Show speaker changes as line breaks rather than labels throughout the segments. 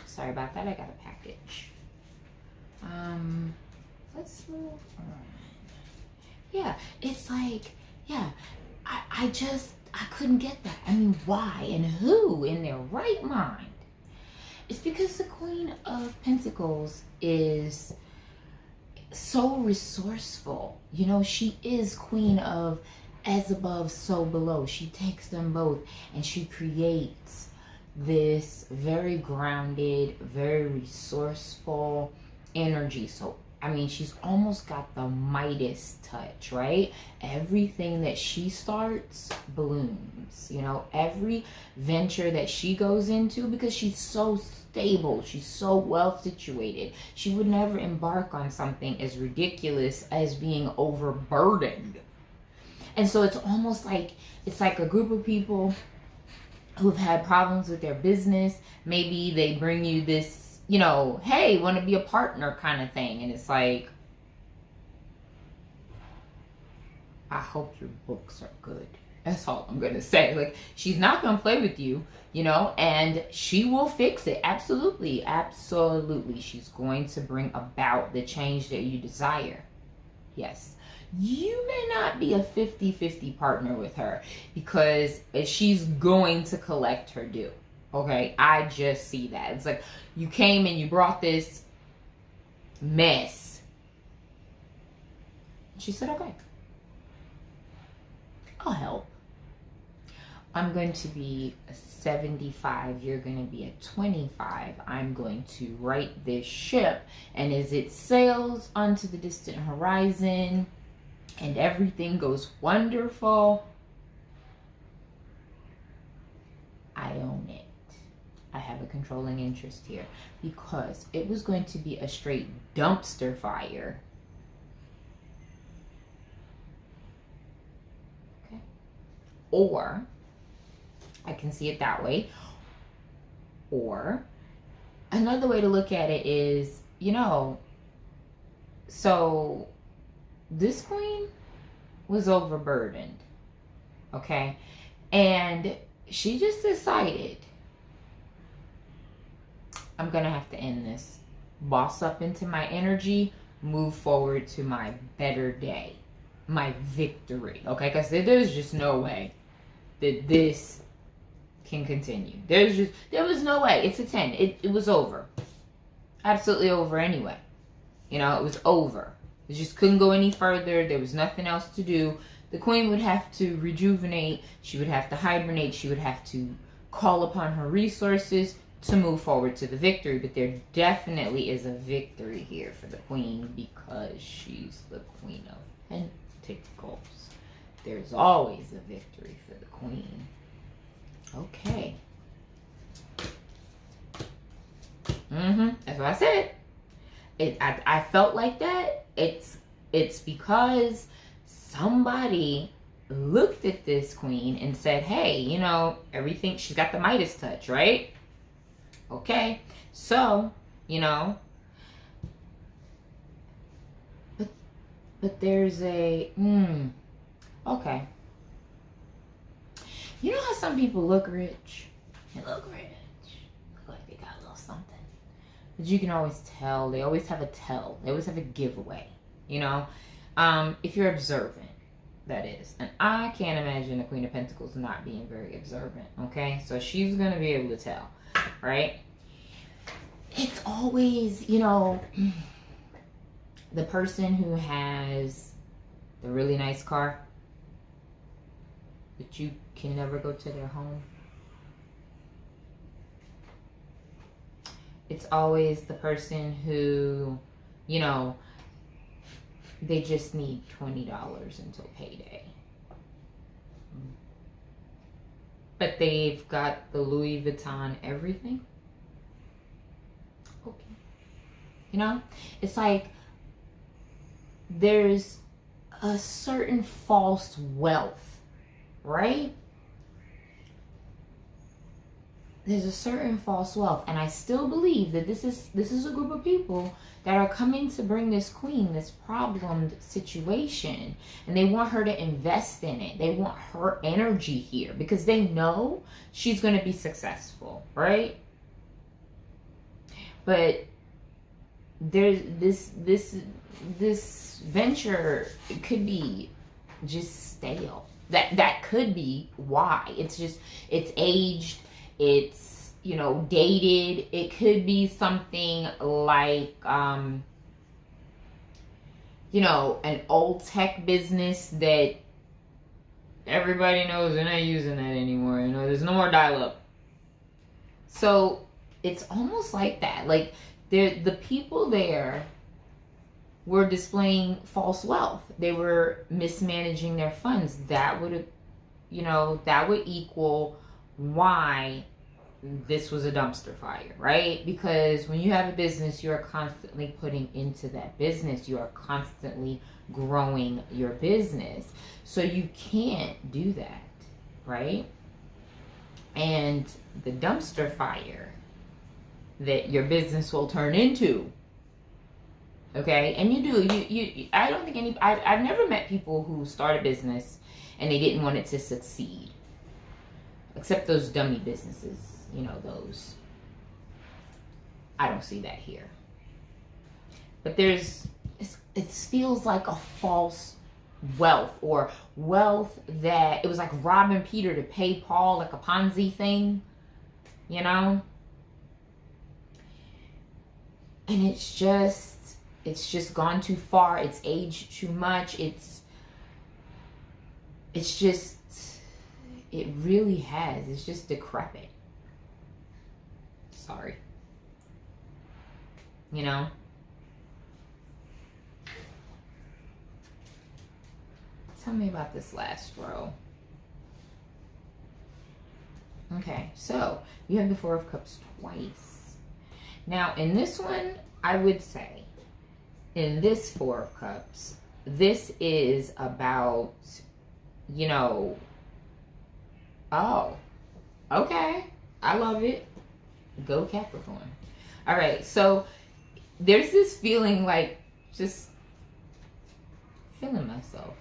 Sorry about that. I got a package. Let's move on. Yeah, it's like, yeah, I couldn't get that. I mean, why and who in their right mind? It's because the Queen of Pentacles is so resourceful. You know, she is queen of as above, so below. She takes them both and she creates this very grounded, very resourceful energy. So, I mean, she's almost got the Midas touch, right? Everything that she starts blooms, you know, every venture that she goes into, because she's so stable, she's so well situated. She would never embark on something as ridiculous as being overburdened. And so it's almost like, it's like a group of people who've had problems with their business. Maybe they bring you this, you know, hey, want to be a partner kind of thing. And it's like, I hope your books are good. That's all I'm going to say. Like, she's not going to play with you, you know, and she will fix it. Absolutely. Absolutely. She's going to bring about the change that you desire. Yes. You may not be a 50-50 partner with her because she's going to collect her due. Okay, I just see that. It's like you came and you brought this mess. She said, okay, I'll help. I'm going to be a 75. You're going to be a 25. I'm going to right this ship. And as it sails onto the distant horizon and everything goes wonderful, I own it. I have a controlling interest here because it was going to be a straight dumpster fire. Okay. Or I can see it that way. Or another way to look at it is, you know, so this queen was overburdened. Okay. And she just decided, I'm going to have to end this. Boss up into my energy, move forward to my better day, my victory. Okay, because there's just no way that this can continue. There was no way. It's a 10. It was over. Absolutely over anyway. You know, it was over. It just couldn't go any further. There was nothing else to do. The queen would have to rejuvenate. She would have to hibernate. She would have to call upon her resources to move forward to the victory. But there definitely is a victory here for the queen because she's the Queen of Pentacles. There's always a victory for the queen. Okay. That's what I said. I felt like that. It's because somebody looked at this queen and said, hey, you know, everything, she's got the Midas touch, right? Okay, so, you know, but there's a, okay. You know how some people look rich? They look rich. Look like they got a little something. But you can always tell. They always have a tell. They always have a giveaway, you know? If you're observant, that is. And I can't imagine the Queen of Pentacles not being very observant, okay? So she's going to be able to tell, right? It's always, you know, the person who has the really nice car, but you can never go to their home. It's always the person who, you know, they just need $20 until payday. But they've got the Louis Vuitton everything. Okay. You know, it's like there's a certain false wealth, right? There's a certain false wealth, and I still believe that this is a group of people that are coming to bring this queen this problemed situation, and they want her to invest in it. They want her energy here because they know she's going to be successful, right? But there's this venture, it could be just stale. That could be why. It's aged, it's, dated. It could be something like an old tech business that everybody knows they're not using that anymore. There's no more dial-up. So it's almost like that. Like the people there were displaying false wealth. They were mismanaging their funds. That would equal why this was a dumpster fire, right? Because when you have a business, you are constantly putting into that business. You are constantly growing your business. So you can't do that, right? And the dumpster fire that your business will turn into, okay? And you I don't think I've never met people who start a business and they didn't want it to succeed. Except those dummy businesses, those. I don't see that here. But it feels like a false wealth, or wealth that it was like robbing Peter to pay Paul, like a Ponzi thing, And it's just gone too far. It's aged too much. It really has. It's just decrepit. Sorry. Tell me about this last row. Okay, so you have the Four of Cups twice. Now, in this one, I would say, in this Four of Cups, this is about, oh, okay, I love it. Go Capricorn. All right, so there's this feeling like just feeling myself.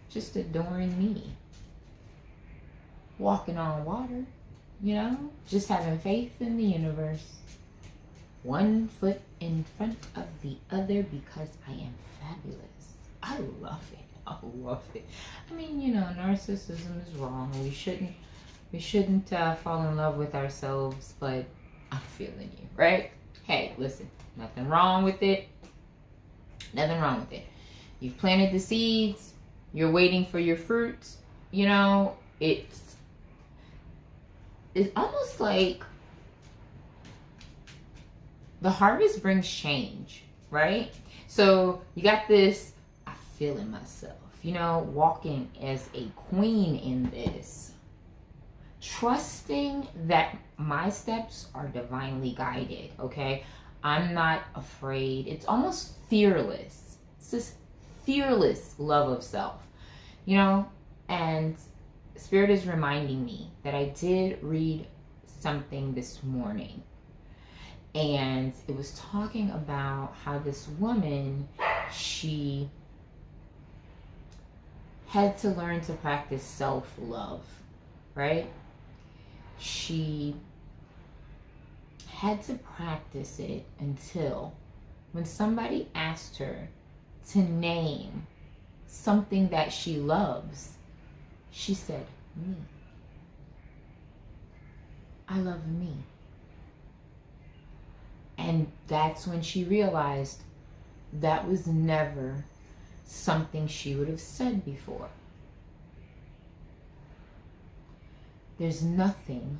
Just adoring me. Walking on water, just having faith in the universe. One foot in front of the other because I am fabulous. I love it. I love it. I mean, narcissism is wrong. We shouldn't fall in love with ourselves, but I'm feeling you, right? Hey, listen, nothing wrong with it. Nothing wrong with it. You've planted the seeds. You're waiting for your fruits. It's almost like the harvest brings change, right? So you got this, I feel in myself, walking as a queen in this. Trusting that my steps are divinely guided, okay? I'm not afraid. It's almost fearless. It's this fearless love of self, and Spirit is reminding me that I did read something this morning, and it was talking about how this woman, she had to learn to practice self-love, right? She had to practice it until when somebody asked her to name something that she loves, she said, me. I love me. And that's when she realized that was never something she would have said before. There's nothing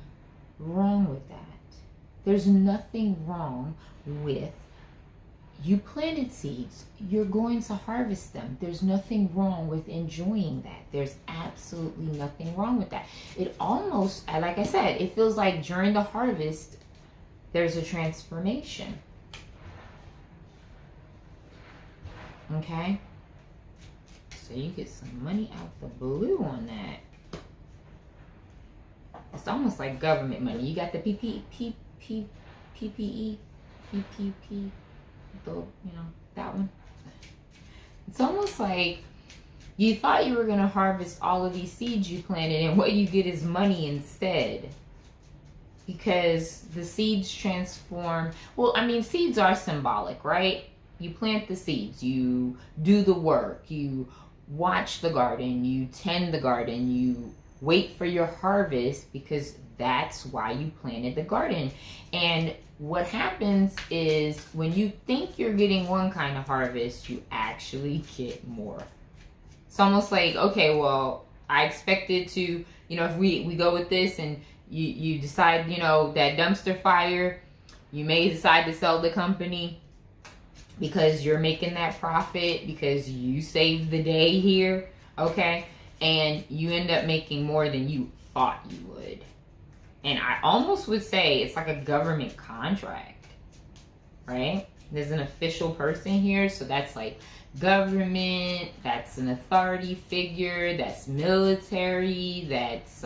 wrong with that. There's nothing wrong with you planted seeds. You're going to harvest them. There's nothing wrong with enjoying that. There's absolutely nothing wrong with that. It almost, like I said, it feels like during the harvest, there's a transformation. Okay? So you get some money out the blue on that. It's almost like government money. You got the PPE, that one. It's almost like you thought you were going to harvest all of these seeds you planted, and what you get is money instead. because the seeds transform. Well, I mean, seeds are symbolic, right? You plant the seeds, you do the work, you watch the garden, you tend the garden, you wait for your harvest, because that's why you planted the garden. And what happens is when you think you're getting one kind of harvest, you actually get more. It's almost like, okay, well, I expected to, if we go with this, and you decide, that dumpster fire, you may decide to sell the company because you're making that profit, because you saved the day here, okay? And you end up making more than you thought you would. And I almost would say it's like a government contract, right? There's an official person here, so that's like government, that's an authority figure, that's military, that's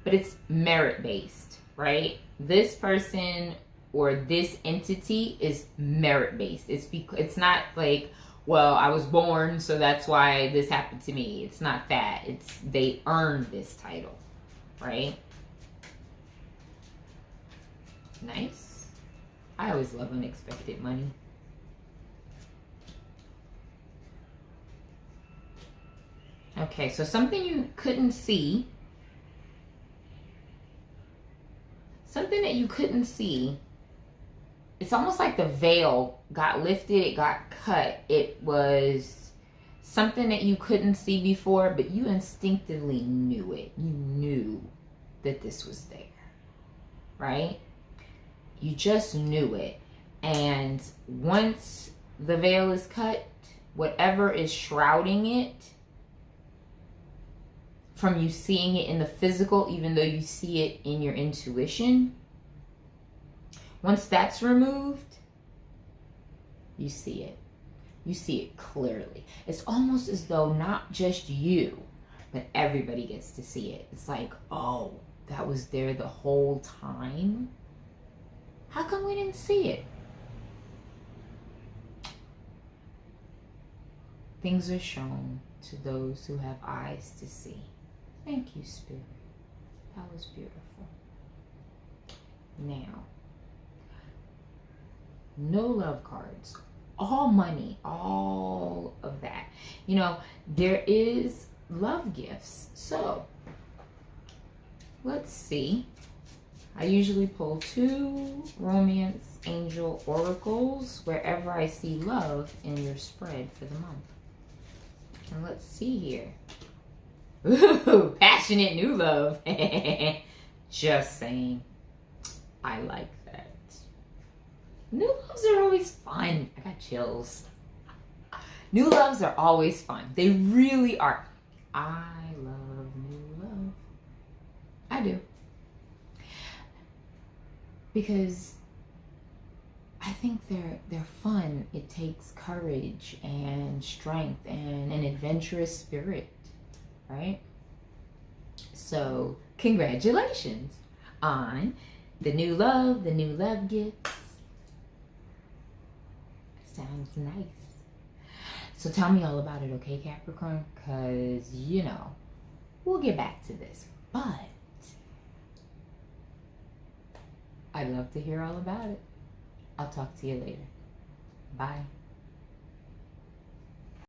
but it's merit-based, right? This person or this entity is merit-based. It's not like, well, I was born, so that's why this happened to me. It's not that. It's they earned this title, right? Nice. I always love unexpected money. Okay, so something you couldn't see. Something that you couldn't see. It's almost like the veil got lifted, it got cut. It was something that you couldn't see before, but you instinctively knew it. You knew that this was there, right? You just knew it. And once the veil is cut, whatever is shrouding it from you seeing it in the physical, even though you see it in your intuition, once that's removed, you see it. You see it clearly. It's almost as though not just you, but everybody gets to see it. It's like, oh, that was there the whole time? How come we didn't see it? Things are shown to those who have eyes to see. Thank you, Spirit. That was beautiful. Now, no love cards, all money, all of that. There is love gifts. So, let's see. I usually pull 2 romance angel oracles wherever I see love in your spread for the month. And let's see here. Ooh, passionate new love. Just saying. I like that. New loves are always fun. I got chills. New loves are always fun. They really are. I love new love. I do. Because I think they're fun. It takes courage and strength and an adventurous spirit, right? So congratulations on the new love gifts. Sounds nice. So tell me all about it, okay, Capricorn? Because, we'll get back to this. But I'd love to hear all about it. I'll talk to you later. Bye.